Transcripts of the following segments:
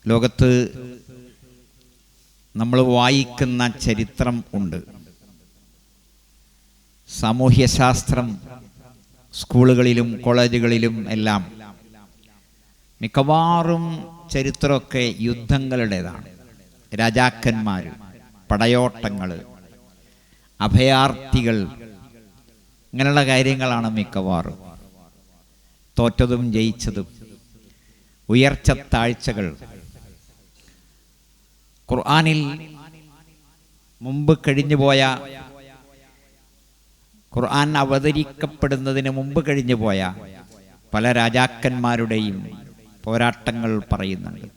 ലോകത്ത് നമ്മൾ വായിക്കുന്ന ചരിത്രം ഉണ്ട്. സാമൂഹ്യശാസ്ത്രം സ്കൂളുകളിലും കോളേജുകളിലും എല്ലാം മിക്കവാറും ചരിത്രമൊക്കെ യുദ്ധങ്ങളുടേതാണ്. രാജാക്കന്മാർ, പടയോട്ടങ്ങൾ, അഭയാർത്ഥികൾ, ഇങ്ങനെയുള്ള കാര്യങ്ങളാണ് മിക്കവാറും. തോറ്റതും ജയിച്ചതും, ഉയർച്ച താഴ്ചകൾ. ഖുർആനിൽ മുമ്പ് കഴിഞ്ഞുപോയ, ഖുർആൻ അവതരിക്കപ്പെടുന്നതിന് മുമ്പ് കഴിഞ്ഞുപോയ പല രാജാക്കന്മാരുടെയും പോരാട്ടങ്ങൾ പറയുന്നുണ്ട്.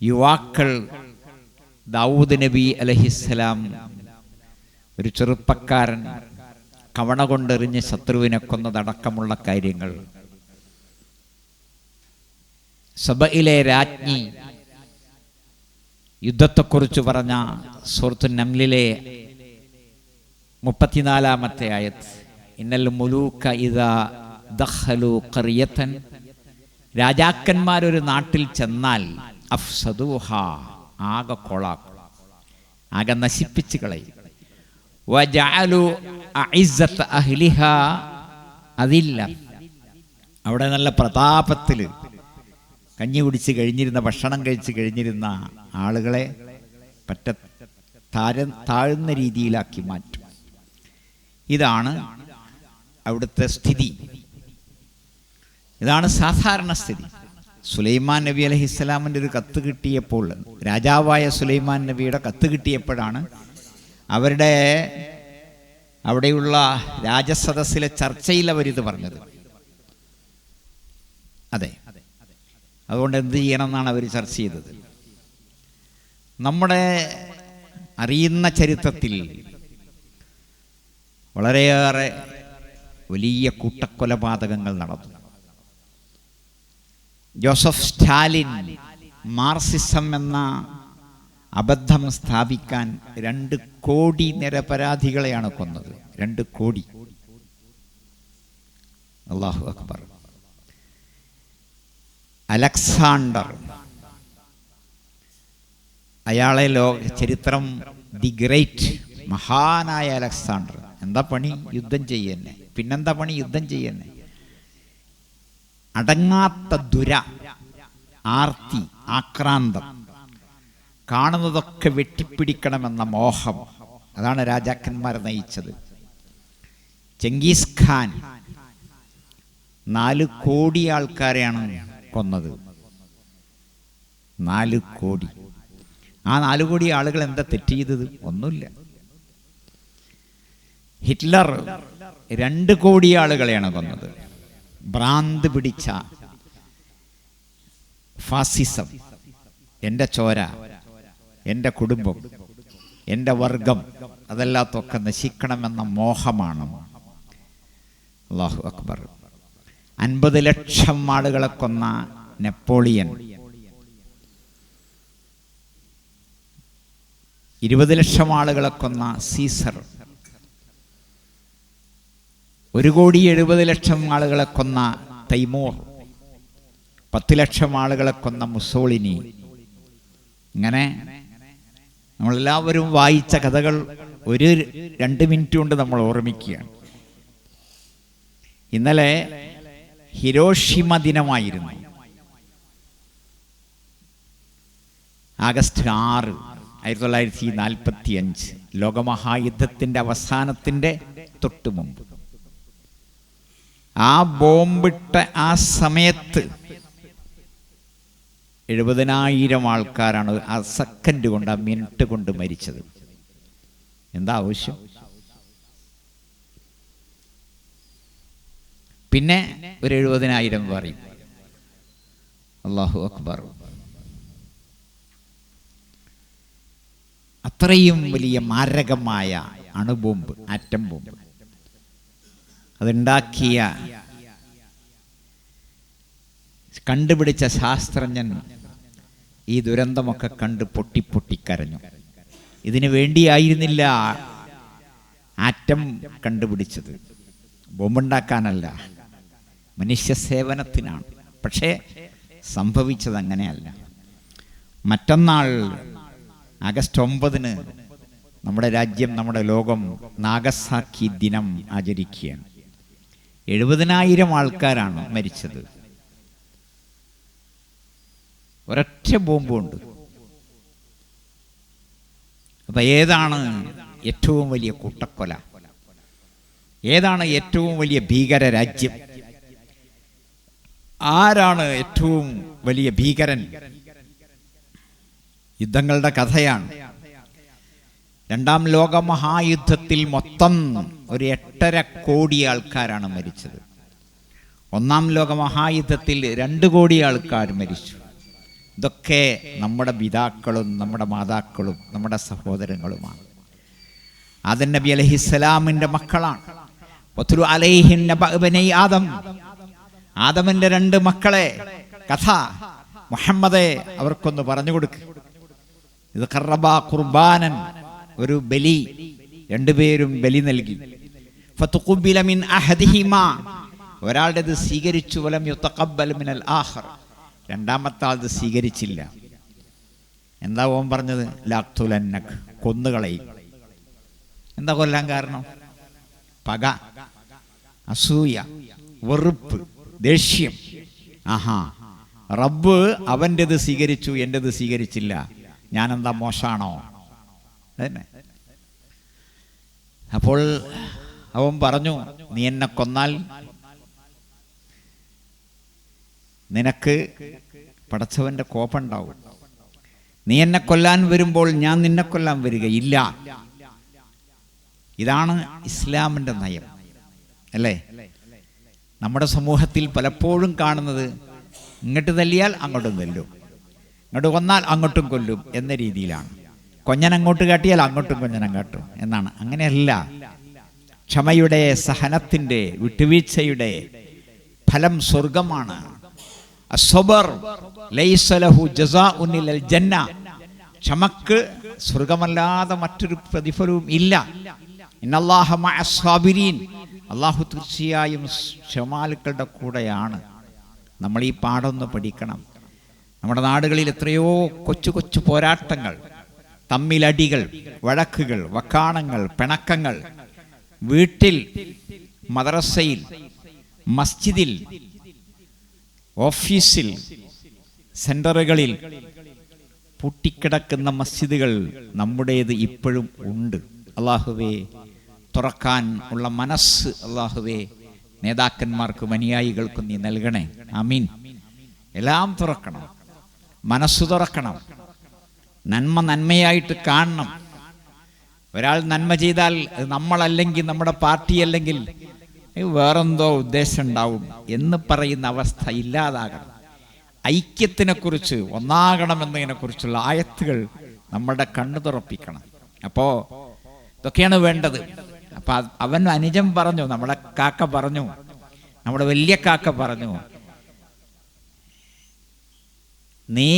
യുവാക്കൾ, ദാവൂദ് നബി അലൈഹിസ്സലാം ഒരു ചെറുപ്പക്കാരൻ കവണ കൊണ്ടെറിഞ്ഞ് ശത്രുവിനെ കൊന്നതടക്കമുള്ള കാര്യങ്ങൾ. സബയിലെ രാജ്ഞി യുദ്ധത്തെക്കുറിച്ച് പറഞ്ഞ സൂറത്തു നംലിലെ 34-ാമത്തെ ആയത്ത്, ഇന്നൽ മുലൂക ഇദാ ദഖലു ഖറിയതൻ, രാജാക്കന്മാരൊരു നാട്ടിൽ ചെന്നാൽ അഫ്സദൂഹ, ആകെ കൊളാക്കും, ആകെ നശിപ്പിച്ച് കളയും. വജഅലു അഇസ്സത അഹ്ലിഹാ അതില്ല, അവിടെ നല്ല പ്രതാപത്തിൽ കഞ്ഞി കുടിച്ച് കഴിഞ്ഞിരുന്ന, ഭക്ഷണം കഴിച്ച് കഴിഞ്ഞിരുന്ന ആളുകളെ പറ്റ താഴ്ന്ന രീതിയിലാക്കി മാറ്റും. ഇതാണ് അവിടുത്തെ സ്ഥിതി, ഇതാണ് സാധാരണ സ്ഥിതി. സുലൈമാൻ നബി അലൈഹിസ്സലാമിൻ്റെ ഒരു കത്ത് കിട്ടിയപ്പോൾ, രാജാവായ സുലൈമാൻ നബിയുടെ കത്ത് കിട്ടിയപ്പോഴാണ് അവിടെയുള്ള രാജസദസ്സിലെ ചർച്ചയിൽ അവരിത് പറഞ്ഞത്. അതെ, അതുകൊണ്ട് എന്ത് ചെയ്യണം എന്നാണ് അവർ ചർച്ച ചെയ്തത്. നമ്മുടെ അറിയുന്ന ചരിത്രത്തിൽ വളരെയേറെ വലിയ കൂട്ടക്കൊലപാതകങ്ങൾ നടന്നു. ജോസഫ് സ്റ്റാലിൻ മാർക്സിസം എന്ന അബദ്ധം സ്ഥാപിക്കാൻ 2 കോടി നിരപരാധികളെയാണ് കൊന്നത്. 2 കോടി. അല്ലാഹു അക്ബർ. അലക്സാണ്ടർ, അയാളെ ചരിത്രം ദി ഗ്രേറ്റ്, മഹാനായ അലക്സാണ്ടർ. എന്താ പണി? യുദ്ധം ചെയ്യുന്നെ. പിന്നെന്താ പണി? യുദ്ധം ചെയ്യുന്നെ. അടങ്ങാത്ത ആർത്തി, ആക്രാന്തം, കാണുന്നതൊക്കെ വെട്ടിപ്പിടിക്കണമെന്ന മോഹം, അതാണ് രാജാക്കന്മാരെ നയിച്ചത്. ചെങ്കീസ് ഖാൻ 4 കോടി ആൾക്കാരെയാണ് കൊന്നത്. 4 കോടി. ആ 4 കോടി ആളുകൾ എന്താ തെറ്റ് ചെയ്തത്? ഒന്നുമില്ല. ഹിറ്റ്ലർ 2 കോടി ആളുകളെയാണ് കൊന്നത്. ഭ്രാന്ത് പിടിച്ച ഫാസിസം. എൻ്റെ ചോര, എൻ്റെ കുടുംബം, എൻ്റെ വർഗം, അതല്ലാത്തൊക്കെ നശിക്കണമെന്ന മോഹമാണ്. അല്ലാഹു അക്ബർ. 50 ലക്ഷം ആളുകളെ കൊന്ന നെപ്പോളിയൻ, 20 ലക്ഷം ആളുകളെ കൊന്ന സീസർ, 1,70,00,000 ആളുകളെ കൊന്ന തൈമൂർ, 10 ലക്ഷം ആളുകളെ കൊന്ന മുസോളിനി. ഇങ്ങനെ നമ്മളെല്ലാവരും വായിച്ച കഥകൾ 1-2 മിനിറ്റ് കൊണ്ട് നമ്മൾ ഓർമ്മിക്കുകയാണ്. ഇന്നലെ ഹിരോഷിമ ദിനമായിരുന്നു. ആഗസ്റ്റ് 6, 1945, ലോകമഹായുദ്ധത്തിൻ്റെ അവസാനത്തിൻ്റെ തൊട്ട് മുമ്പ്. ആ ബോംബിട്ട ആ സമയത്ത് 70,000 ആൾക്കാരാണ് ആ സെക്കൻഡ് കൊണ്ട്, ആ മിനിറ്റ് കൊണ്ട് മരിച്ചത്. എന്താ ആവശ്യം? പിന്നെ ഒരു 70,000 പറയും. അല്ലാഹു അക്ബർ. അത്രയും വലിയ മാരകമായ അണുബോംബ്, ആറ്റം ബോംബ്, അതുണ്ടാക്കിയ കണ്ടുപിടിച്ച ശാസ്ത്രജ്ഞൻ ഈ ദുരന്തമൊക്കെ കണ്ട് പൊട്ടിപ്പൊട്ടിക്കരഞ്ഞു. ഇതിനു വേണ്ടിയായിരുന്നില്ല ആറ്റം കണ്ടുപിടിച്ചത്, ബോംബുണ്ടാക്കാനല്ല, മനുഷ്യ സേവനത്തിനാണ്. പക്ഷേ സംഭവിച്ചത് അങ്ങനെയല്ല. മറ്റന്നാൾ ആഗസ്റ്റ് 9 നമ്മുടെ രാജ്യം, നമ്മുടെ ലോകം നാഗസാക്കി ദിനം ആചരിക്കുകയാണ്. 70,000 ആൾക്കാരാണ് മരിച്ചത്. ഒരൊറ്റ ബോംബുണ്ട്. അപ്പൊ ഏതാണ് ഏറ്റവും വലിയ കൂട്ടക്കൊല? ഏതാണ് ഏറ്റവും വലിയ ഭീകര രാജ്യം? ആരാണ് ഏറ്റവും വലിയ ഭീകരൻ? യുദ്ധങ്ങളുടെ കഥയാണ്. 2ാം ലോക മഹായുദ്ധത്തിൽ മൊത്തം ഒരു 8.5 കോടി ആൾക്കാരാണ് മരിച്ചത്. 1ാം ലോക മഹായുദ്ധത്തിൽ 2 കോടി ആൾക്കാർ മരിച്ചു. ഇതൊക്കെ നമ്മുടെ പിതാക്കളും നമ്മുടെ മാതാക്കളും നമ്മുടെ സഹോദരങ്ങളുമാണ്. ആദം നബി അലൈഹിസ്സലാമിന്റെ മക്കളാണ്. വത്ലു അലൈഹിം നബഅ ബനീ ആദം. ആദമിന്റെ 2 മക്കളെ കഥ മുഹമ്മദേ അവർക്കൊന്ന് പറഞ്ഞു കൊടുക്ക്. ഇത് ഖറബാ ഖുർബാനൻ, ഒരു ബലി, 2 പേരും ബലി നൽകി. ഫതുഖുബില മിൻ അഹദിഹിമാ, ഒരാളുടേത് സ്വീകരിച്ചു. വലം യുതഖബ്ബൽ മിനൽ ആഖർ, രണ്ടാമത്തെ ആളത് സ്വീകരിച്ചില്ല. എന്താ ഓൻ പറഞ്ഞത്? ലാഖ്തുലന്നക്, കൊന്നുകളയും. എന്താ കൊല്ലാൻ കാരണം? പക, അസൂയ, വെറുപ്പ്, ദേഷ്യം. ആഹാ, റബ്ബ് അവൻ്റെത് സ്വീകരിച്ചു, എൻ്റെത് സ്വീകരിച്ചില്ല, ഞാനെന്താ മോശാണോ? അതന്നെ. അപ്പോൾ അവൻ പറഞ്ഞു, നീ എന്നെ കൊന്നാൽ നിനക്ക് പടച്ചവന്റെ കോപമുണ്ടാവും. നീ എന്നെ കൊല്ലാൻ വരുമ്പോൾ ഞാൻ നിന്നെ കൊല്ലാൻ വരികയില്ല. ഇതാണ് ഇസ്ലാമിൻ്റെ നയം, അല്ലേ? നമ്മുടെ സമൂഹത്തിൽ പലപ്പോഴും കാണുന്നത് ഇങ്ങോട്ട് തല്ലിയാൽ അങ്ങോട്ടും തല്ലും, ഇങ്ങോട്ട് കൊന്നാൽ അങ്ങോട്ടും കൊല്ലും എന്ന രീതിയിലാണ്. കൊഞ്ഞൻ അങ്ങോട്ട് കാട്ടിയാൽ അങ്ങോട്ടും കൊഞ്ഞനം കാട്ടും എന്നാണ്. അങ്ങനെയല്ല. ക്ഷമയുടെ, സഹനത്തിൻ്റെ, വിട്ടുവീഴ്ചയുടെ ഫലം സ്വർഗമാണ്. അസ്സബർ ലൈസ ലഹു ജസാഉൻ ഇല്ലൽ ജന്ന. ക്ഷമക്ക് സ്വർഗമല്ലാതെ മറ്റൊരു പ്രതിഫലവും ഇല്ല. ഇന്നല്ലാഹ മഅസ് സാബിരീൻ. അല്ലാഹു തീർച്ചയായും ക്ഷമാലുക്കളുടെ കൂടെയാണ്. നമ്മൾ ഈ പാഠമൊന്ന് പഠിക്കണം. നമ്മുടെ നാടുകളിൽ എത്രയോ കൊച്ചു കൊച്ചു പോരാട്ടങ്ങൾ, തമ്മിലടികൾ, വഴക്കുകൾ, വക്കാണങ്ങൾ, പിണക്കങ്ങൾ വീട്ടിൽ, മദ്രസയിൽ, മസ്ജിദിൽ, ഓഫീസിൽ, സെന്ററുകളിൽ പൂട്ടിക്കിടക്കുന്ന മസ്ജിദുകൾ നമ്മുടേത് ഇപ്പോഴും ഉണ്ട്. അല്ലാഹുവേ, തുറക്കാൻ ഉള്ള മനസ്സ് അല്ലാഹുവേ നേതാക്കന്മാർക്കും അനുയായികൾക്കും നീ നൽകണേ. ആമീൻ. എല്ലാം തുറക്കണം, മനസ്സ് തുറക്കണം, നന്മ നന്മയായിട്ട് കാണണം. ഒരാൾ നന്മ ചെയ്താൽ അത് നമ്മളല്ലെങ്കിൽ, നമ്മുടെ പാർട്ടി അല്ലെങ്കിൽ വേറെന്തോ ഉദ്ദേശം ഉണ്ടാവും എന്ന് പറയുന്ന അവസ്ഥ ഇല്ലാതാകണം. ഐക്യത്തിനെക്കുറിച്ച്, ഒന്നാകണമെന്നതിനെക്കുറിച്ചുള്ള ആയത്തുകൾ നമ്മുടെ കണ്ണു തുറപ്പിക്കണം. അപ്പോൾ ഇതൊക്കെയാണ് വേണ്ടത്. അപ്പം അവൻ അനുജൻ പറഞ്ഞു, നമ്മുടെ കാക്ക പറഞ്ഞു, നമ്മുടെ വലിയ കാക്ക പറഞ്ഞു, നീ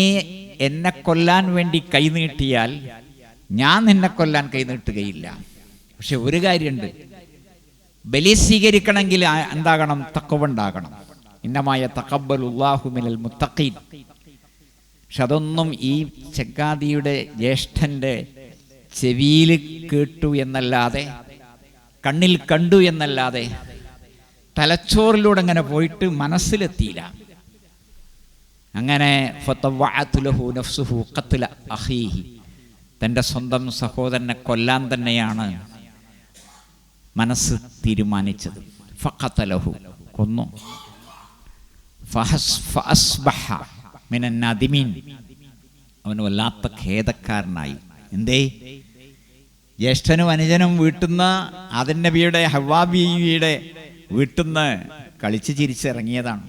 എന്നെ കൊല്ലാൻ വേണ്ടി കൈനീട്ടിയാൽ ഞാൻ നിന്നെ കൊല്ലാൻ കൈനീട്ടുകയില്ല. പക്ഷെ ഒരു കാര്യമുണ്ട്, ബലി സ്വീകരിക്കണമെങ്കിൽ എന്താകണം? തഖ്വ ഉണ്ടാകണം. ഇന്നമായ തഖബ്ബലുല്ലാഹു മിനൽ മുത്തഖീൻ. പക്ഷെ അതൊന്നും ഈ ചങ്ങാതിയുടെ ജ്യേഷ്ഠൻ്റെ ചെവിയിൽ കേട്ടു എന്നല്ലാതെ, കണ്ണിൽ കണ്ടു എന്നല്ലാതെ, തലച്ചോറിലൂടെ അങ്ങനെ പോയിട്ട് മനസ്സിലെത്തിയില്ല. അങ്ങനെ ഫതവഅതു ലഹു നഫ്സുഹു ഖത്ല അഖീഹി, തൻ്റെ സ്വന്തം സഹോദരനെ കൊല്ലാൻ തന്നെയാണ് മനസ്സ് തീരുമാനിച്ചത്. ഫഖതലഹു, കൊന്നു. ഫഅസ്ബഹ മിനൻ നാദിമീൻ, അവൻ വല്ലാത്ത ഖേദക്കാരനായി. എന്തേ? ജ്യേഷ്ഠനും അനുജനും വീട്ടുന്ന ആദം നബിയുടെ ഹവ്വാ ബീവിയുടെ വീട്ടിന്ന് കളിച്ച് ചിരിച്ചിറങ്ങിയതാണ്.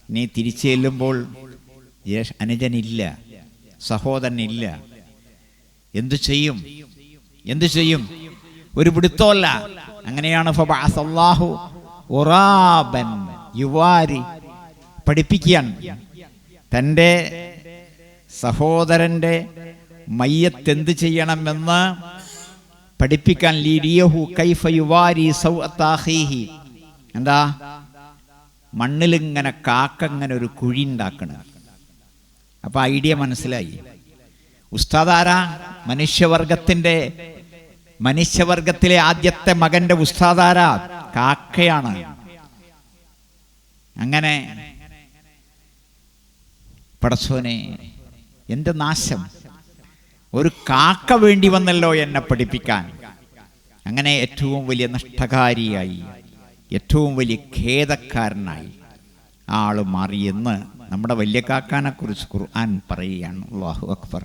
ഇനി തിരിച്ചു ചെല്ലുമ്പോൾ അനുജനില്ല, സഹോദരനില്ല. എന്തു ചെയ്യും? എന്തു ചെയ്യും? ഒരു പിടുത്തമല്ല. അങ്ങനെയാണ് ഫബഅസല്ലാഹു ഉറാബൻ യുവാരി, പഠിപ്പിക്കാൻ തൻ്റെ സഹോദരൻ്റെ മയ്യത്ത് എന്ത് ചെയ്യണമെന്ന് പഠിപ്പിക്കാൻ. ലിരിയഹു കൈഫ യുവാരി സൗഅത അഖീഹി. എന്താ? മണ്ണിലിങ്ങനെ കാക്കങ്ങനെ ഒരു കുഴി ഉണ്ടാക്കണം. അപ്പം ഐഡിയ മനസ്സിലായി. ഉസ്താദാരാ? മനുഷ്യവർഗത്തിലെ ആദ്യത്തെ മകന്റെ ഉസ്താദാരാ? കാക്കയാണ്. അങ്ങനെ പടച്ചോനെ, എൻ്റെ നാശം, ഒരു കാക്ക വേണ്ടി വന്നല്ലോ എന്നെ പഠിപ്പിക്കാൻ. അങ്ങനെ ഏറ്റവും വലിയ നഷ്ടകാരിയായി, ഏറ്റവും വലിയ ഖേദക്കാരനായി ആള് മാറിയെന്ന് നമ്മുടെ വലിയ കാക്കാനെ കുറിച്ച് ഖുർആൻ പറയുകയാണ്. അല്ലാഹു അക്ബർ.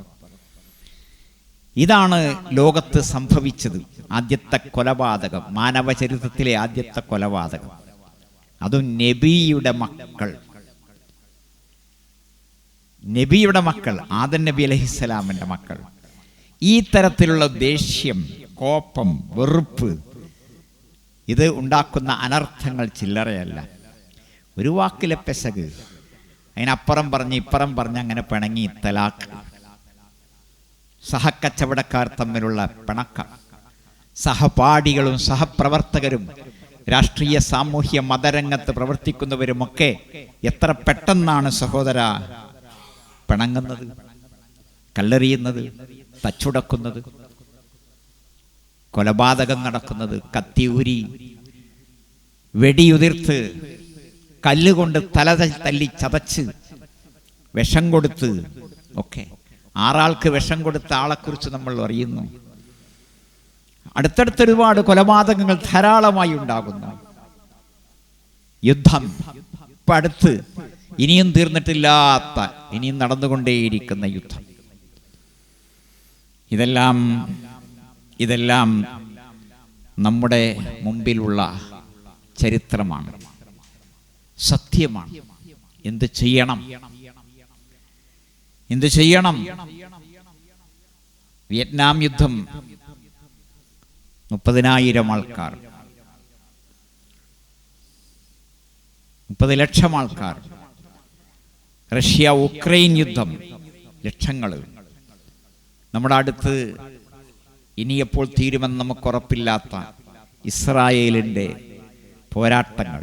ഇതാണ് ലോകത്ത് സംഭവിച്ചത്. ആദ്യത്തെ കൊലപാതകം, മാനവ ചരിത്രത്തിലെ ആദ്യത്തെ കൊലപാതകം. അതും നബിയുടെ മക്കൾ, ആദം നബി അലൈഹിസ്സലാമിൻ്റെ മക്കൾ. ഈ തരത്തിലുള്ള ദേഷ്യം, കോപം, വെറുപ്പ്, ഇത് ഉണ്ടാക്കുന്ന അനർത്ഥങ്ങൾ ചില്ലറയല്ല. ഒരു വാക്കിലെ പെസക്, അതിനപ്പുറം പറഞ്ഞ് ഇപ്പുറം പറഞ്ഞ് അങ്ങനെ പിണങ്ങി തലാക്ക്, സഹക്കച്ചവടക്കാർ തമ്മിലുള്ള പിണക്കം, സഹപാഠികളും സഹപ്രവർത്തകരും രാഷ്ട്രീയ സാമൂഹ്യ മതരംഗത്ത് പ്രവർത്തിക്കുന്നവരുമൊക്കെ എത്ര പെട്ടെന്നാണ് സഹോദര പിണങ്ങുന്നത്, കല്ലെറിയുന്നത്, തച്ചുടക്കുന്നത്, കൊലപാതകം നടക്കുന്നത്, കത്തിയൂരി, വെടിയുതിർത്ത്, കല്ലുകൊണ്ട് തല തല്ലി ചതച്ച്, വിഷം കൊടുത്ത് ഒക്കെ. 6 ആൾക്ക് വിഷം കൊടുത്ത ആളെക്കുറിച്ച് നമ്മൾ അറിയുന്നു. അടുത്തടുത്ത് ഒരുപാട് കൊലപാതകങ്ങൾ ധാരാളമായി ഉണ്ടാകുന്നു. യുദ്ധം ഇപ്പം അടുത്ത് ഇനിയും തീർന്നിട്ടില്ലാത്ത, ഇനിയും നടന്നുകൊണ്ടേയിരിക്കുന്ന യുദ്ധം. ഇതെല്ലാം നമ്മുടെ മുമ്പിലുള്ള ചരിത്രമാണ്, സത്യമാണ്. എന്ത് ചെയ്യണം? വിയറ്റ്നാം യുദ്ധം 30,000 ആൾക്കാർ, 30 ലക്ഷം ആൾക്കാർ. റഷ്യ ഉക്രൈൻ യുദ്ധം, ലക്ഷങ്ങൾ. നമ്മുടെ അടുത്ത് ഇനി എപ്പോൾ തീരുമെന്ന് നമുക്കുറപ്പില്ലാത്ത ഇസ്രായേലിൻ്റെ പോരാട്ടങ്ങൾ.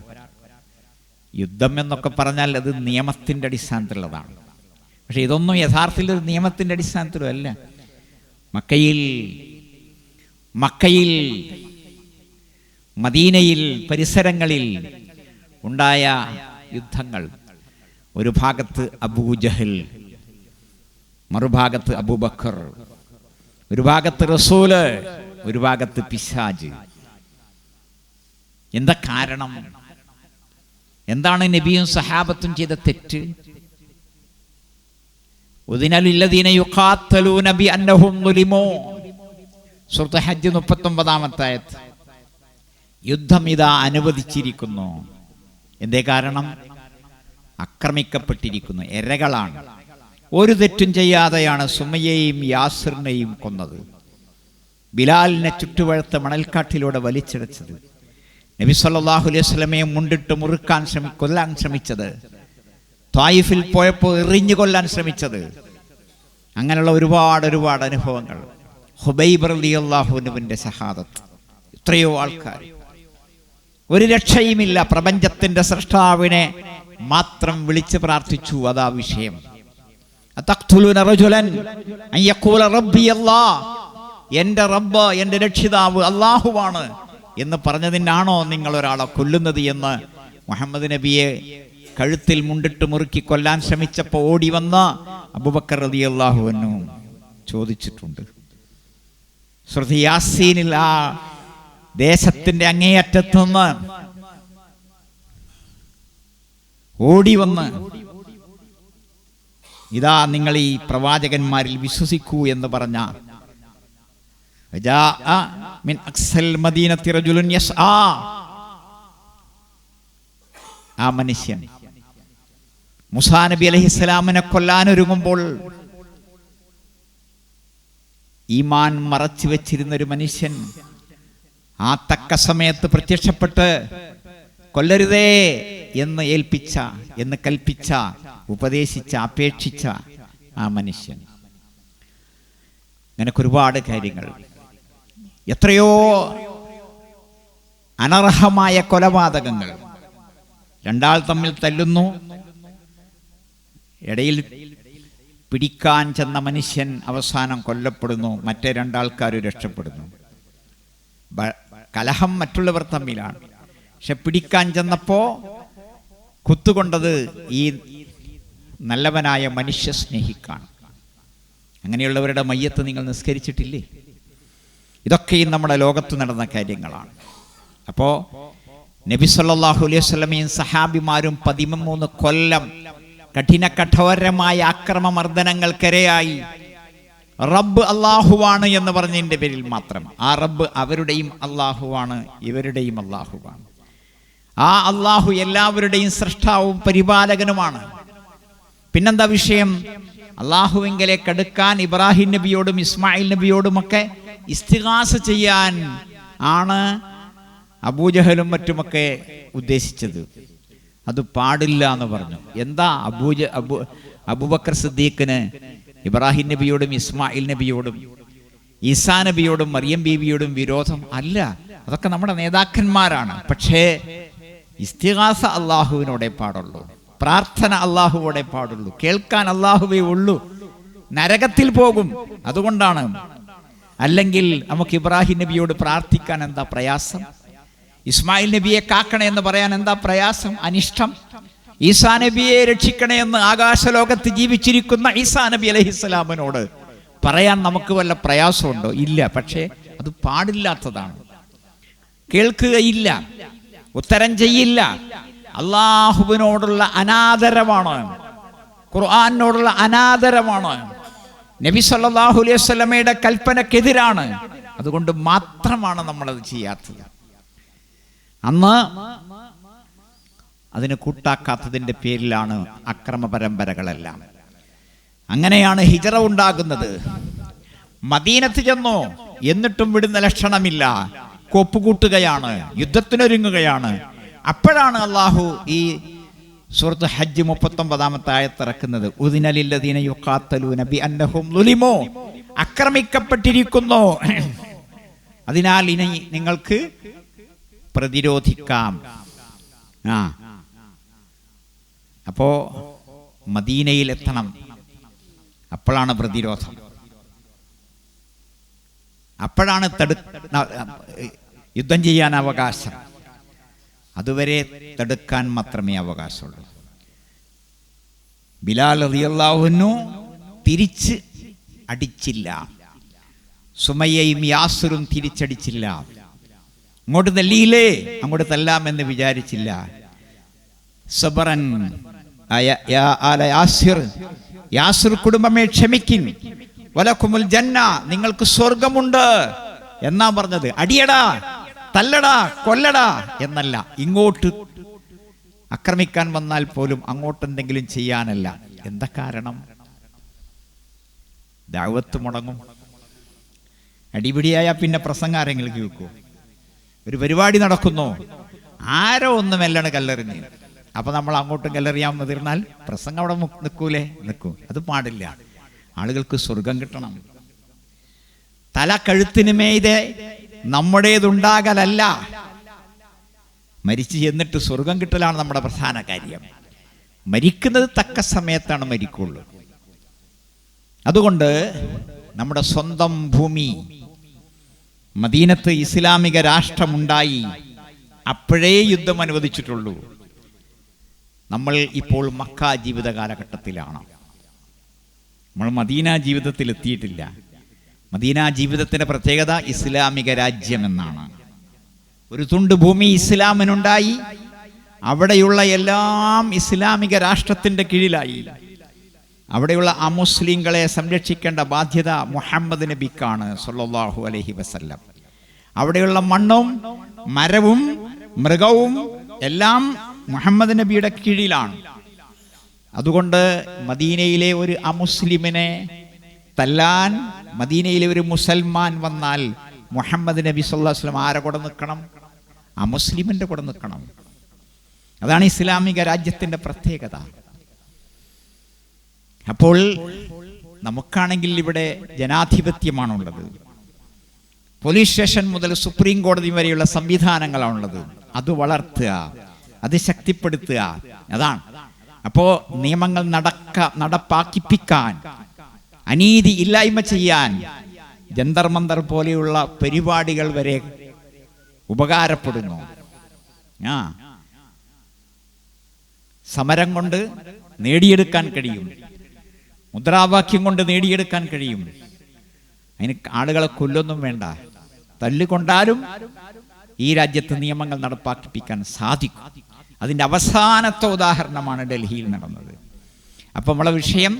യുദ്ധം എന്നൊക്കെ പറഞ്ഞാൽ അത് നിയമത്തിൻ്റെ അടിസ്ഥാനത്തിലുള്ളതാണ്. പക്ഷെ ഇതൊന്നും യഥാർത്ഥത്തിൽ ഒരു നിയമത്തിൻ്റെ അടിസ്ഥാനത്തിലല്ല. മക്കയിൽ മദീനയിൽ പരിസരങ്ങളിൽ ഉണ്ടായ യുദ്ധങ്ങൾ. ഒരു ഭാഗത്ത് അബൂജഹൽ, മറുഭാഗത്ത് അബൂബക്കർ, ഒരു ഭാഗത്ത് റസൂല്, ഒരു ഭാഗത്ത് പിശാച്. എന്താ കാരണം? എന്താണ് നബിയും സഹാബത്തും ചെയ്ത തെറ്റ്? ഉദിനലില്ലദീന യുഖാത്തലൂന ബിഅന്നഹും ളുലിമൂ. സൂറത്ത് ഹജ്ജ് 39-ാമത്തെ ആയത്ത്. യുദ്ധം ഇതാ അനുവദിച്ചിരിക്കുന്നു. എന്തേ കാരണം? ആക്രമിക്കപ്പെട്ടിരിക്കുന്നു, ഇരകളാണ്. ഒരു തെറ്റും ചെയ്യാതെയാണ് സുമയ്യയെയും യാസിറിനെയും കൊന്നത്. ബിലാലിനെ ചുട്ടുവഴുത്ത മണൽക്കാട്ടിലൂടെ വലിച്ചിടച്ചത്. നബി സല്ലല്ലാഹു അലൈഹി വസല്ലമയെ മുണ്ടിട്ട് കൊല്ലാൻ ശ്രമിച്ചത്. ത്വായിഫിൽ പോയപ്പോൾ എറിഞ്ഞു കൊല്ലാൻ ശ്രമിച്ചത്. അങ്ങനെയുള്ള ഒരുപാട് അനുഭവങ്ങൾ. ഹുബൈബ് റളിയല്ലാഹു അൻഹുവിന്റെ ഷഹാദത്ത്. എത്രയോ ആൾക്കാർ. ഒരു രക്ഷയുമില്ല. പ്രപഞ്ചത്തിന്റെ സൃഷ്ടാവിനെ മാത്രം വിളിച്ച് പ്രാർത്ഥിച്ചു. അതാ വിഷയം. എന്റെ റബ്ബ്, എന്റെ രക്ഷിതാവ് അല്ലാഹുവാണ് എന്ന് പറഞ്ഞതിനാണോ നിങ്ങൾ ഒരാളെ കൊല്ലുന്നത് എന്ന് മുഹമ്മദ് നബിയെ കഴുത്തിൽ മുണ്ടിട്ട് മുറുക്കി കൊല്ലാൻ ശ്രമിച്ചപ്പോൾ ഓടി വന്ന അബൂബക്കർ റളിയല്ലാഹു അൻഹു ചോദിച്ചിട്ടുണ്ട്. സൂറത്ത് യാസീനിൽ ആ ദേശത്തിന്റെ അങ്ങേയറ്റത്തുനിന്ന് ഓടി വന്ന്, ഇതാ നിങ്ങൾ ഈ പ്രവാചകന്മാരിൽ വിശ്വസിക്കൂ എന്ന് പറഞ്ഞ ആ മനുഷ്യൻ മൂസാ നബി അലൈഹിസ്സലാമിനെ കൊല്ലാനൊരുങ്ങുമ്പോൾ ഈമാൻ മറച്ചു വെച്ചിരുന്നൊരു മനുഷ്യൻ ആ തക്ക സമയത്ത് പ്രത്യക്ഷപ്പെട്ട് കൊല്ലരുതേ എന്ന് കൽപ്പിച്ച, ഉപദേശിച്ച, അപേക്ഷിച്ച ആ മനുഷ്യൻ. അങ്ങനൊക്കെ ഒരുപാട് കാര്യങ്ങൾ. എത്രയോ അനർഹമായ കൊലപാതകങ്ങൾ. രണ്ടാൾ തമ്മിൽ തല്ലുന്നു. ഇടയിൽ പിടിക്കാൻ ചെന്ന മനുഷ്യൻ അവസാനം കൊല്ലപ്പെടുന്നു. മറ്റേ രണ്ടാൾക്കാർ രക്ഷപ്പെടുന്നു. കലഹം മറ്റുള്ളവർ തമ്മിലാണ്. പക്ഷെ പിടിക്കാൻ ചെന്നപ്പോ കുത്തുകൊണ്ടത് ഈ നല്ലവനായ മനുഷ്യ സ്നേഹിക്കാണ്. അങ്ങനെയുള്ളവരുടെ മയ്യത്ത് നിങ്ങൾ നിസ്കരിച്ചിട്ടില്ലേ? ഇതൊക്കെയും നമ്മുടെ ലോകത്ത് നടന്ന കാര്യങ്ങളാണ്. അപ്പോൾ നബി സല്ലല്ലാഹു അലൈഹി വസല്ലമയും സഹാബിമാരും 13 കൊല്ലം കഠോരമായ ആക്രമമർദ്ദനങ്ങൾക്കിരയായി. റബ്ബ് അള്ളാഹുവാണ് എന്ന് പറഞ്ഞതിൻ്റെ പേരിൽ മാത്രം. ആ റബ്ബ് അവരുടെയും അള്ളാഹുവാണ്, ഇവരുടെയും അള്ളാഹുവാണ്. ആ അള്ളാഹു എല്ലാവരുടെയും സൃഷ്ടാവും പരിപാലകനുമാണ്. പിന്നെന്താ വിഷയം? അള്ളാഹുവിങ്കലേക്ക് അടുക്കാൻ ഇബ്രാഹിം നബിയോടും ഇസ്മായിൽ നബിയോടുമൊക്കെ ഇസ്തിഗാസ ചെയ്യാൻ ആണ് അബൂജഹലും മറ്റുമൊക്കെ ഉദ്ദേശിച്ചത്. അത് പാടില്ല എന്ന് പറഞ്ഞു. എന്താ അബൂബക്കർ സിദ്ദീഖിന് ഇബ്രാഹിം നബിയോടും ഇസ്മായിൽ നബിയോടും ഈസാ നബിയോടും മറിയം ബീവിയോടും വിരോധം? അല്ല, അതൊക്കെ നമ്മുടെ നേതാക്കന്മാരാണ്. പക്ഷേ ഇസ്തിഗാസ അള്ളാഹുവിനോടെ പാടുള്ളൂ, പ്രാർത്ഥന അള്ളാഹുവോടെ പാടുള്ളൂ, കേൾക്കാൻ അള്ളാഹുവേ ഉള്ളൂ. നരകത്തിൽ പോകും. അതുകൊണ്ടാണ്. അല്ലെങ്കിൽ നമുക്ക് ഇബ്രാഹിം നബിയോട് പ്രാർത്ഥിക്കാൻ എന്താ പ്രയാസം? ഇസ്മായിൽ നബിയെ കാക്കണേ എന്ന് പറയാൻ എന്താ പ്രയാസം, അനിഷ്ടം? ഈസാ നബിയെ രക്ഷിക്കണേ എന്ന് ആകാശലോകത്ത് ജീവിച്ചിരിക്കുന്ന ഈസാ നബി അലൈഹിസ്സലാമിനോട് പറയാൻ നമുക്ക് വല്ല പ്രയാസമുണ്ടോ? ഇല്ല. പക്ഷേ അത് പാടില്ലാത്തതാണ്. കേൾക്കുകയില്ല, ഉത്തരം ചെയ്യില്ല. അള്ളാഹുവിനോടുള്ള അനാദരവാണ്, ഖുർആനോടുള്ള അനാദരവാണ്, നബി സല്ലല്ലാഹു അലൈഹി വസല്ലമയുടെ കൽപ്പനക്കെതിരാണ്. അതുകൊണ്ട് മാത്രമാണ് നമ്മളത് ചെയ്യാത്തത്. അന്ന് അതിന് കൂട്ടാക്കാത്തതിൻ്റെ പേരിലാണ് അക്രമ പരമ്പരകളെല്ലാം. അങ്ങനെയാണ് ഹിജറ ഉണ്ടാകുന്നത്. മദീനത്ത് ചെന്നോ, എന്നിട്ടും വിടുന്ന ലക്ഷണമില്ല, കൊപ്പുകൂട്ടുകയാണ്, യുദ്ധത്തിനൊരുങ്ങുകയാണ്. അപ്പോഴാണ് അള്ളാഹു ഈ സൂറത്ത് ഹജ്ജ് 39 ആയത്ത് ഇറക്കുന്നത്. ഉദിന ലില്ലദീന യുഖാത്തലൂന ബിഅന്നഹും ളുലിമു, ആക്രമിക്കപ്പെട്ടിരിക്കുന്നു, അതിനാൽ ഇനി നിങ്ങൾക്ക് പ്രതിരോധിക്കാം. അപ്പോ മദീനയിൽ എത്തണം, അപ്പോഴാണ് പ്രതിരോധം, അപ്പോഴാണ് യുദ്ധം ചെയ്യാൻ അവകാശം. അതുവരെ തടുക്കാൻ മാത്രമേ അവകാശമുള്ളൂ. ബിലാൽ റളിയല്ലാഹു അൻഹു തിരിച്ച് അടിച്ചില്ല, സുമയ്യയും യാസുറും തിരിച്ചടിച്ചില്ല. അങ്ങോട്ട് തല്ലിയില്ലേ, അങ്ങോട്ട് തല്ലാമെന്ന് വിചാരിച്ചില്ല. സബറൻ യാ ആല യാസിർ, യാസിർ കുടുംബമേ ക്ഷമിക്കിൻ, വലക്കുമുൽ ജന്ന, നിങ്ങൾക്ക് സ്വർഗമുണ്ട് എന്നാ പറഞ്ഞത്. അടിയടാ, തല്ലടാ, കൊല്ലടാ എന്നല്ല. ഇങ്ങോട്ട് ആക്രമിക്കാൻ വന്നാൽ പോലും അങ്ങോട്ടെന്തെങ്കിലും ചെയ്യാനല്ല. എന്താ കാരണം? ദഅവത്ത് മുടങ്ങും. അടിപിടിയായ പിന്നെ പ്രസംഗം ആരെങ്കിലും കേൾക്കൂ? ഒരു പരിപാടി നടക്കുന്നു, ആരോ ഒന്ന് മെല്ലാണ് കല്ലെറിഞ്ഞ്, അപ്പൊ നമ്മൾ അങ്ങോട്ടും കല്ലെറിയാൻ മുതിർന്നാൽ പ്രസംഗം അവിടെ നിൽക്കൂലേ? നിൽക്കും. അത് പാടില്ല. ആളുകൾക്ക് സ്വർഗം കിട്ടണം. തല കഴുത്തിന് മേതെ നമ്മുടേതുണ്ടാകലല്ല, മരിച്ചു ചെന്നിട്ട് സ്വർഗം കിട്ടലാണ് നമ്മുടെ പ്രധാന കാര്യം. മരിക്കുന്നത് തക്ക സമയത്താണ് മരിക്കുള്ളൂ. അതുകൊണ്ട് നമ്മുടെ സ്വന്തം ഭൂമി മദീനത്ത് ഇസ്ലാമിക രാഷ്ട്രമുണ്ടായി, അപ്പോഴേ യുദ്ധം അനുവദിച്ചിട്ടുള്ളൂ. നമ്മൾ ഇപ്പോൾ മക്ക ജീവിത കാലഘട്ടത്തിലാണ്. നമ്മൾ മദീന ജീവിതത്തിൽ എത്തിയിട്ടില്ല. മദീന ജീവിതത്തിന്റെ പ്രത്യേകത ഇസ്ലാമിക രാജ്യം എന്നാണ്. ഒരു തുണ്ട് ഭൂമി ഇസ്ലാമിനുണ്ടായി, അവിടെയുള്ള എല്ലാം ഇസ്ലാമിക രാഷ്ട്രത്തിന്റെ കീഴിലായി. അവിടെയുള്ള അമുസ്ലിങ്ങളെ സംരക്ഷിക്കേണ്ട ബാധ്യത മുഹമ്മദ് നബിക്കാണ് സല്ലല്ലാഹു അലൈഹി വസല്ലം. അവിടെയുള്ള മണ്ണും മരവും മൃഗവും എല്ലാം മുഹമ്മദ് നബിയുടെ കീഴിലാണ്. അതുകൊണ്ട് മദീനയിലെ ഒരു അമുസ്ലിമിനെ തല്ലാൻ മദീനയിലെ ഒരു മുസൽമാൻ വന്നാൽ മുഹമ്മദ് നബി സല്ലല്ലാഹു അലൈഹി വസല്ലം ആരെ കൂടെ നിൽക്കണം? അമുസ്ലിമിന്റെ കൂടെ നിൽക്കണം. അതാണ് ഇസ്ലാമിക രാജ്യത്തിന്റെ പ്രത്യേകത. അപ്പോൾ നമുക്കാണെങ്കിൽ ഇവിടെ ജനാധിപത്യമാണുള്ളത്. പോലീസ് സ്റ്റേഷൻ മുതൽ സുപ്രീം കോടതി വരെയുള്ള സംവിധാനങ്ങളാണുള്ളത്. അത് വളർത്തുക, അത് ശക്തിപ്പെടുത്തുക, അതാണ്. അപ്പോ നിയമങ്ങൾ നടപ്പാക്കിപ്പിക്കാൻ, അനീതി ഇല്ലായ്മ ചെയ്യാൻ ജന്തർ മന്തർ പോലെയുള്ള പരിപാടികൾ വരെ ഉപകാരപ്പെടുന്നു. സമരം കൊണ്ട് നേടിയെടുക്കാൻ കഴിയും, മുദ്രാവാക്യം കൊണ്ട് നേടിയെടുക്കാൻ കഴിയും. അതിന് ആളുകളെ കൊല്ലൊന്നും വേണ്ട, തല്ലുകൊണ്ടാലും ഈ രാജ്യത്ത് നിയമങ്ങൾ നടപ്പാക്കിപ്പിക്കാൻ സാധിക്കും. അതിൻ്റെ അവസാനത്തെ ഉദാഹരണമാണ് ഡൽഹിയിൽ നടന്നത്. അപ്പം നമ്മളെ വിഷയം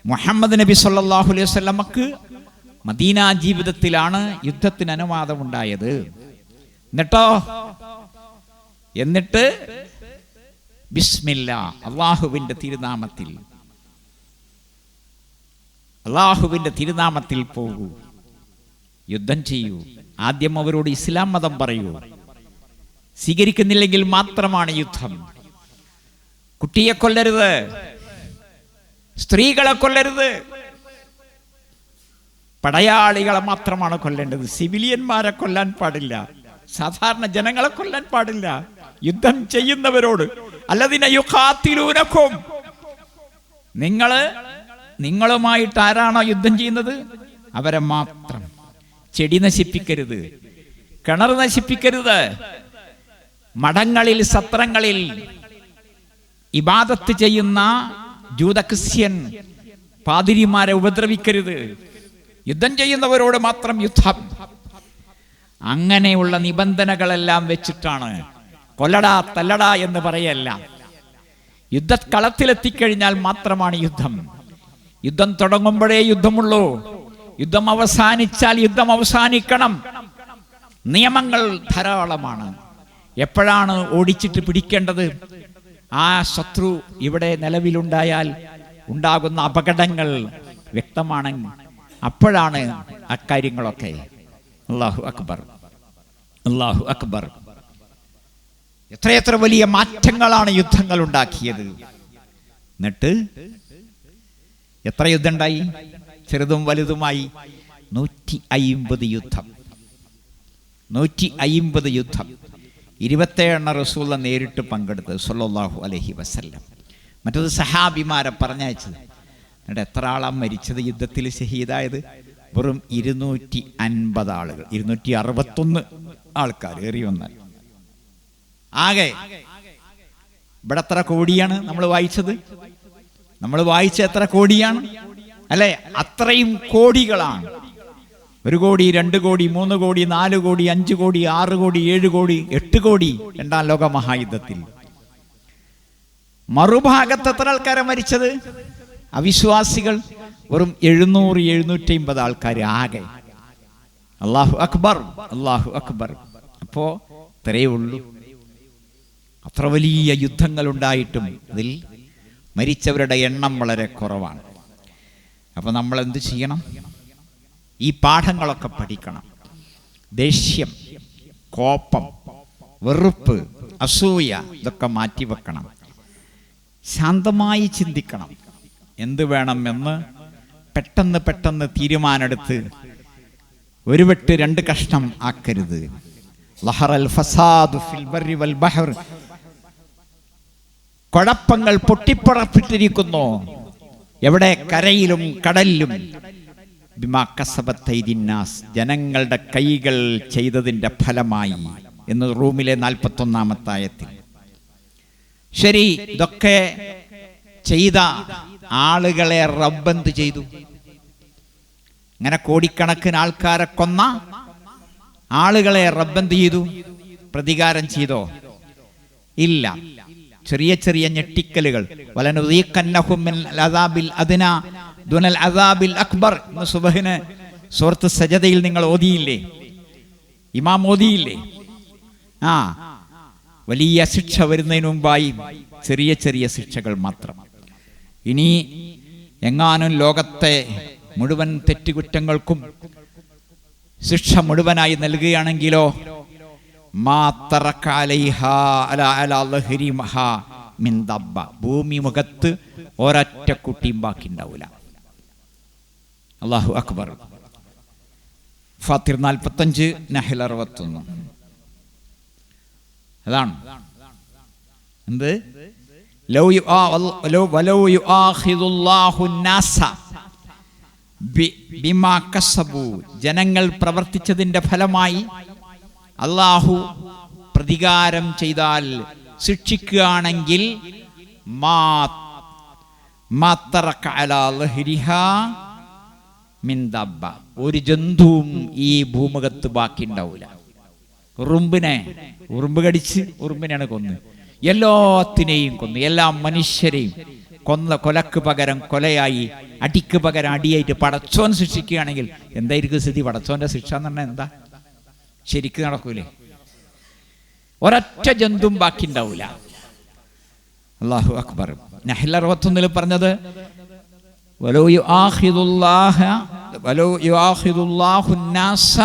മുഹമ്മദ് നബി സല്ലല്ലാഹു അലൈഹി വസല്ലമക്ക് മദീന ജീവിതത്തിലാണ് യുദ്ധത്തിന് അനുവാദമുണ്ടായത്. എന്നിട്ട് ബിസ്മില്ലാ, അള്ളാഹുവിൻ്റെ തിരുനാമത്തിൽ പോകൂ, യുദ്ധം ചെയ്യൂ. ആദ്യം അവരോട് ഇസ്ലാം മതം പറയൂ. സ്വീകരിക്കുന്നില്ലെങ്കിൽ മാത്രമാണ് യുദ്ധം. കുട്ടിയെ കൊല്ലരുത്, സ്ത്രീകളെ കൊല്ലരുത്, പടയാളികളെ മാത്രമാണ് കൊല്ലേണ്ടത്. സിവിലിയന്മാരെ കൊല്ലാൻ പാടില്ല, സാധാരണ ജനങ്ങളെ കൊല്ലാൻ പാടില്ല. യുദ്ധം ചെയ്യുന്നവരോട്, അല്ലദീന യുഖാതിലൂനകും, നിങ്ങളുമായിട്ട് ആരാണോ യുദ്ധം ചെയ്യുന്നത് അവരെ മാത്രം. ചെടി നശിപ്പിക്കരുത്, കിണർ നശിപ്പിക്കരുത്, മഠങ്ങളിൽ സത്രങ്ങളിൽ ഇബാദത്ത് ചെയ്യുന്ന ജൂത ക്രിസ്ത്യൻ പാതിരിമാരെ ഉപദ്രവിക്കരുത്. യുദ്ധം ചെയ്യുന്നവരോട് മാത്രം യുദ്ധം. അങ്ങനെയുള്ള നിബന്ധനകളെല്ലാം വെച്ചിട്ടാണ്. കൊല്ലടാ തല്ലടാ എന്ന് പറയല്ല. യുദ്ധക്കളത്തിലെത്തിക്കഴിഞ്ഞാൽ മാത്രമാണ് യുദ്ധം. യുദ്ധം തുടങ്ങുമ്പോഴേ യുദ്ധമുള്ളൂ. യുദ്ധം അവസാനിച്ചാൽ യുദ്ധം അവസാനിക്കണം. നിയമങ്ങൾ ധാരാളമാണ്. എപ്പോഴാണ് ഓടിച്ചിട്ട് പിടിക്കേണ്ടത്? ആ ശത്രു ഇവിടെ നിലവിലുണ്ടായാൽ ഉണ്ടാകുന്ന അപകടങ്ങൾ വ്യക്തമാണെങ്കിൽ അപ്പോഴാണ് അക്കാര്യങ്ങളൊക്കെ. അല്ലാഹു അക്ബർ, അല്ലാഹു അക്ബർ. എത്രയെത്ര വലിയ മാറ്റങ്ങളാണ് യുദ്ധങ്ങൾ ഉണ്ടാക്കിയത്. എന്നിട്ട് എത്ര യുദ്ധം ഉണ്ടായി? ചെറുതും വലുതുമായി 150 യുദ്ധം. 150 യുദ്ധം. 27 റസൂൽ നേരിട്ട് പങ്കെടുത്തത് സ്വല്ലല്ലാഹു അലൈഹി വസല്ലം. മറ്റത് സഹാബിമാരെ പറഞ്ഞയച്ചത്. എന്നിട്ട് എത്ര ആളാണ് മരിച്ചത് യുദ്ധത്തിൽ ഷഹീദായത്? വെറും 250 ആളുകൾ. 261 ആൾക്കാർ ഏറി വന്നാൽ. ആകെ ഇവിടെ എത്ര കോടിയാണ് നമ്മൾ വായിച്ചത്? നമ്മൾ വായിച്ച എത്ര കോടിയാണ് അല്ലെ? അത്രയും കോടികളാണ്. 1 കോടി, 2 കോടി, 3 കോടി, 4 കോടി, 5 കോടി, 6 കോടി, 7 കോടി, 8 കോടി. രണ്ടാം ലോക മഹായുദ്ധത്തിൽ മറുഭാഗത്ത് എത്ര ആൾക്കാരെ മരിച്ചത്? അവിശ്വാസികൾ വെറും 700-750 ആൾക്കാർ ആകെ. അല്ലാഹു അക്ബർ, അല്ലാഹു അക്ബർ. അപ്പോ ഇത്രയേ ഉള്ളൂ. അത്ര വലിയ യുദ്ധങ്ങൾ ഉണ്ടായിട്ടും അതിൽ മരിച്ചവരുടെ എണ്ണം വളരെ കുറവാണ്. അപ്പൊ നമ്മൾ എന്ത് ചെയ്യണം? ഈ പാഠങ്ങളൊക്കെ പഠിക്കണം. ദേഷ്യം, കോപം, വെറുപ്പ്, അസൂയ ഇതൊക്കെ മാറ്റിവെക്കണം. ശാന്തമായി ചിന്തിക്കണം. എന്ത് വേണമെന്ന് പെട്ടെന്ന് തീരുമാനമെടുത്ത് ഒരു വെട്ട് 2 കഷ്ണം ആക്കരുത്. ലഹറൽ ഫസാദു ഫിൽ ബർരി വൽ ബഹർ. കുഴപ്പങ്ങൾ പൊട്ടിപ്പുറപ്പെട്ടിരിക്കുന്നു എവിടെ? കരയിലും കടലിലും. ബിമാ കസബത് ഐദിന്നാസ്, ജനങ്ങളുടെ കൈകൾ ചെയ്തതിൻ്റെ ഫലമായി എന്ന് റൂമിലെ 41-ാമത്തെ ആയത്തിൽ. ശരി, ഇതൊക്കെ ചെയ്ത ആളുകളെ റബ്ബ് ചെയ്തു? അങ്ങനെ കോടിക്കണക്കിന് ആൾക്കാരെ കൊന്ന ആളുകളെ റബ്ബ് ചെയ്തു? പ്രതികാരം ചെയ്തോ? ഇല്ല. ചെറിയ ചെറിയ ഞെട്ടിക്കലുകൾ. വലനുദീഖന്നഹും മിനൽ അദാബിൽ അദ്നാ ദുനൽ അദാബിൽ അക്ബർ. സുബ്ഹിന് സൂറത്ത് സജദയിൽ നിങ്ങൾ ഓതിയില്ലേ? ഇമാം ഓതിയില്ലേ? വലിയ ശിക്ഷ വരുന്നതിന് മുമ്പായി ചെറിയ ചെറിയ ശിക്ഷകൾ മാത്രം. ഇനി എങ്ങാനും ലോകത്തെ മുഴുവൻ തെറ്റുകുറ്റങ്ങൾക്കും ശിക്ഷ മുഴുവനായി നൽകുകയാണെങ്കിലോ ഭൂമി മുഖത്ത് ഒരൊറ്റ കുട്ടിയും ബാക്കി ഉണ്ടാവില്ല. അല്ലാഹു അക്ബർ. ഫാത്തിർ 45, നഹ്ൽ 61. അതാണ് എന്ത്? വലൗ യുആഖിദുല്ലാഹു നാസ ബിമാ കസബു, ജനങ്ങൾ പ്രവർത്തിച്ചതിൻ്റെ ഫലമായി അള്ളാഹു പ്രതികാരം ചെയ്താൽ, ശിക്ഷിക്കുകയാണെങ്കിൽ ഒരു ജന്തുവും ഈ ഭൂമുഖത്ത് ബാക്കി ഉണ്ടാവില്ല. ഉറുമ്പ് കടിച്ച് ഉറുമ്പിനെയാണ് കൊന്ന്, എല്ലാത്തിനെയും കൊന്ന്, എല്ലാ മനുഷ്യരെയും കൊലക്ക് പകരം കൊലയായി, അടിക്ക് പകരം അടിയായിട്ട് പടച്ചോൻ ശിക്ഷിക്കുകയാണെങ്കിൽ എന്തായിരിക്കും സ്ഥിതി? പടച്ചോന്റെ ശിക്ഷ എന്ന് പറഞ്ഞാൽ എന്താ? ശരിക്ക് നടക്കൂലേ? ഒരൊറ്റ ജന്തുവും ബാക്കി ഉണ്ടാവില്ല. അല്ലാഹു അക്ബർ. നഹ്ൽ 61 പറഞ്ഞത് വലൗ യുആഖിദുല്ലാഹു നാസ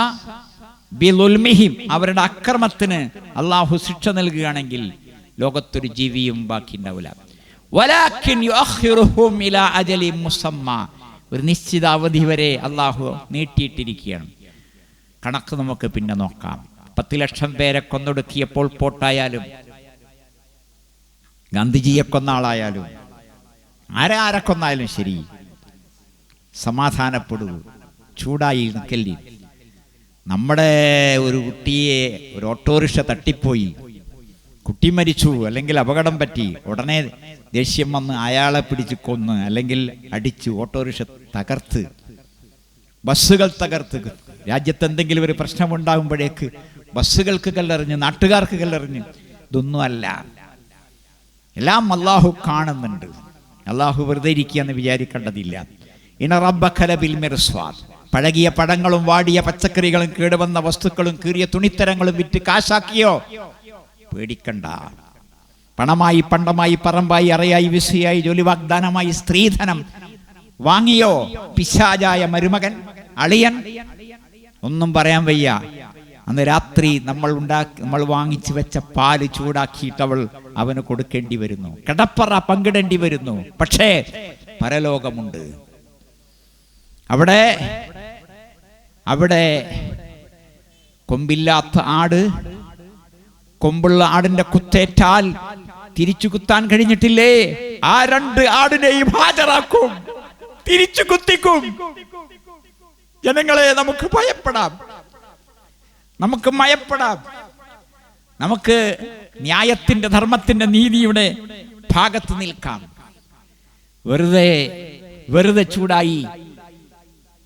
ബിളുൽമിഹിം, അവരുടെ അക്രമത്തിന് അള്ളാഹു ശിക്ഷ നൽകുകയാണെങ്കിൽ ലോകത്തൊരു ജീവിയും ബാക്കി ഉണ്ടാവില്ല. വലാകിൻ യുഅഖിറുഹും ഇലാ അജലിൻ മുസമ്മ, ഒരു നിശ്ചിത അവധി വരെ അള്ളാഹു നീട്ടിയിട്ടിരിക്കുകയാണ്. കണക്ക് നമുക്ക് പിന്നെ നോക്കാം. 10 ലക്ഷം പേരെ കൊന്നൊടുക്കിയപ്പോൾ പോട്ടായാലും, ഗാന്ധിജിയെ കൊന്ന ആളായാലും, ആരെ കൊന്നാലും ശരി, സമാധാനപ്പെടൂ, ചൂടായി നിൽക്കല്ലേ. നമ്മുടെ ഒരു കുട്ടിയെ ഒരു ഓട്ടോറിക്ഷ തട്ടിപ്പോയി, കുട്ടി മരിച്ചു, അല്ലെങ്കിൽ അപകടം പറ്റി, ഉടനെ ദേഷ്യം വന്ന് അയാളെ പിടിച്ച് കൊന്ന്, അല്ലെങ്കിൽ അടിച്ച്, ഓട്ടോറിക്ഷ തകർത്ത്, ബസ്സുകൾ തകർത്ത്, രാജ്യത്ത് എന്തെങ്കിലും ഒരു പ്രശ്നമുണ്ടാകുമ്പോഴേക്ക് ബസ്സുകൾക്ക് കല്ലെറിഞ്ഞ്, നാട്ടുകാർക്ക് കല്ലെറിഞ്ഞ്, ഇതൊന്നുമല്ല. എല്ലാം അള്ളാഹു കാണുന്നുണ്ട്. അള്ളാഹു വെറുതെ ഇരിക്കുകയെന്ന് വിചാരിക്കേണ്ടതില്ല. ഇന റബ്ബക ലബിൽ മിർസ്വാദ്, പഴകിയ പഴങ്ങളും വാടിയ പച്ചക്കറികളും കേടുവന്ന വസ്തുക്കളും കീറിയ തുണിത്തരങ്ങളും വിറ്റ് കാശാക്കിയോ? പേടിക്കണ്ട. പണമായി, പണ്ടമായി, പറമ്പായി, അറയായി, വിസയായി, ജോലി വാഗ്ദാനമായി, സ്ത്രീധനം വാങ്ങിയോ? പിശാചായ മരുമകൻ, അളിയൻ, ഒന്നും പറയാൻ വയ്യ. അന്ന് രാത്രി നമ്മൾ വാങ്ങിച്ചു വെച്ച പാല് ചൂടാക്കിയിട്ട് അവന് കൊടുക്കേണ്ടി വരുന്നു, കിടപ്പറ പങ്കിടേണ്ടി വരുന്നു. പക്ഷേ പരലോകമുണ്ട്. അവിടെ കൊമ്പില്ലാത്ത ആട് കൊമ്പുള്ള ആടിന്റെ കുത്തേറ്റാൽ തിരിച്ചു കുത്താൻ കഴിഞ്ഞിട്ടില്ലേ? ആ 2 ആടിനെയും ഹാജരാക്കും, തിരിച്ചു കുത്തിക്കും. ജനങ്ങളെ, നമുക്ക് ഭയപ്പെടാം, നമുക്ക് മയപ്പെടാം, നമുക്ക് ന്യായത്തിന്റെ, ധർമ്മത്തിന്റെ, നീതിയുടെ ഭാഗത്ത് നിൽക്കാം. വെറുതെ ചൂടായി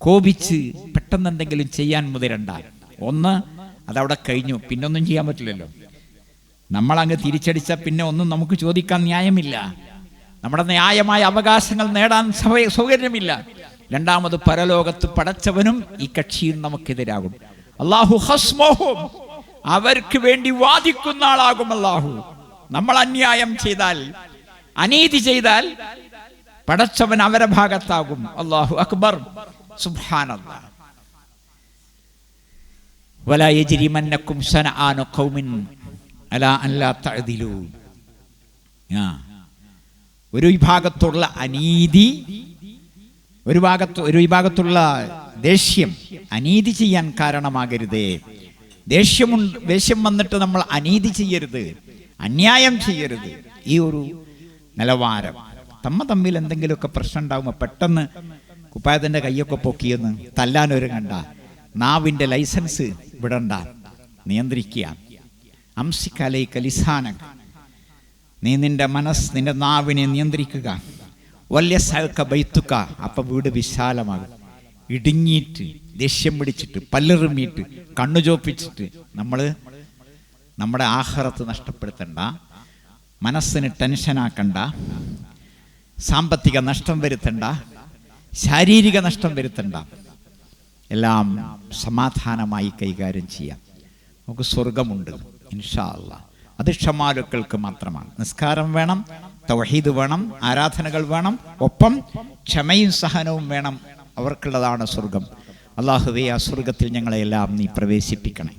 കോപിച്ച് പെട്ടെന്ന് എന്തെങ്കിലും ചെയ്യാൻ മുതിരണ്ട. ഒന്ന്, അതവിടെ കഴിഞ്ഞു, പിന്നൊന്നും ചെയ്യാൻ പറ്റില്ലല്ലോ. നമ്മളങ്ങ് തിരിച്ചടിച്ച പിന്നെ ഒന്നും നമുക്ക് ചോദിക്കാൻ ന്യായമില്ല. നമ്മുടെ ന്യായമായ അവകാശങ്ങൾ നേടാൻ സൗകര്യമില്ല. രണ്ടാമത്, പരലോകത്ത് പടച്ചവനും ഈ കക്ഷിയും നമുക്കെതിരാകും. അല്ലാഹു ഖസ്മുഹും, അവർക്ക് വേണ്ടി വാദിക്കുന്ന ആളാകും അല്ലാഹു. നമ്മൾ അന്യായം ചെയ്താൽ, അനീതി ചെയ്താൽ പടച്ചവൻ അവരുടെ ഭാഗത്താകും. അല്ലാഹു അക്ബർ. സുബ്ഹാനല്ലാഹ്. വലാ യജ്രിമന്നകും ശനആനു ഖൗമിൻ അലാ അൻ ലാ തഅദിലു. ഒരു വിഭാഗത്തുള്ള അനീതി, ഒരു വിഭാഗത്തുള്ള ദേഷ്യം അനീതി ചെയ്യാൻ കാരണമാകരുതേ. ദേഷ്യം വന്നിട്ട് നമ്മൾ അനീതി ചെയ്യരുത്, അന്യായം ചെയ്യരുത്. ഈ ഒരു നിലവാരം. തമ്മിൽ എന്തെങ്കിലുമൊക്കെ പ്രശ്നം ഉണ്ടാകുമ്പോൾ പെട്ടെന്ന് കുപ്പായത്തിൻ്റെ കൈയൊക്കെ പൊക്കിയെന്ന് തല്ലാനൊരുങ്ങണ്ട. നാവിൻ്റെ ലൈസൻസ് വിടണ്ട, നിയന്ത്രിക്കുക. അംസിക്കലൈക ലിസാനക, നീ നിന്റെ നാവിനെ നിയന്ത്രിക്കുക. വല്യസഅക ബൈതുക, അപ്പം വീട് വിശാലമാകും. ഇടുങ്ങിയിട്ട്, ദേഷ്യം പിടിച്ചിട്ട്, പല്ലെറിഞ്ഞിട്ട്, കണ്ണു ചോപ്പിച്ചിട്ട് നമ്മൾ നമ്മുടെ ആഖിറത്ത് നഷ്ടപ്പെടുത്തണ്ട, മനസ്സിന് ടെൻഷനാക്കണ്ട, സാമ്പത്തിക നഷ്ടം വരുത്തണ്ട, ശാരീരിക നഷ്ടം വരുത്തണ്ട. എല്ലാം സമാധാനമായി കൈകാര്യം ചെയ്യാം. നമുക്ക് സ്വർഗമുണ്ട് ഇൻഷാ അല്ലാഹ്. അത് ക്ഷമാലുക്കൾക്ക് മാത്രമാണ്. നിസ്കാരം വേണം, തൗഹീദ് വേണം, ആരാധനകൾ വേണം, ഒപ്പം ക്ഷമയും സഹനവും വേണം. അവർക്കുള്ളതാണ് സ്വർഗം. അല്ലാഹുവേ, ആ സ്വർഗത്തിൽ ഞങ്ങളെല്ലാം നീ പ്രവേശിപ്പിക്കണേ.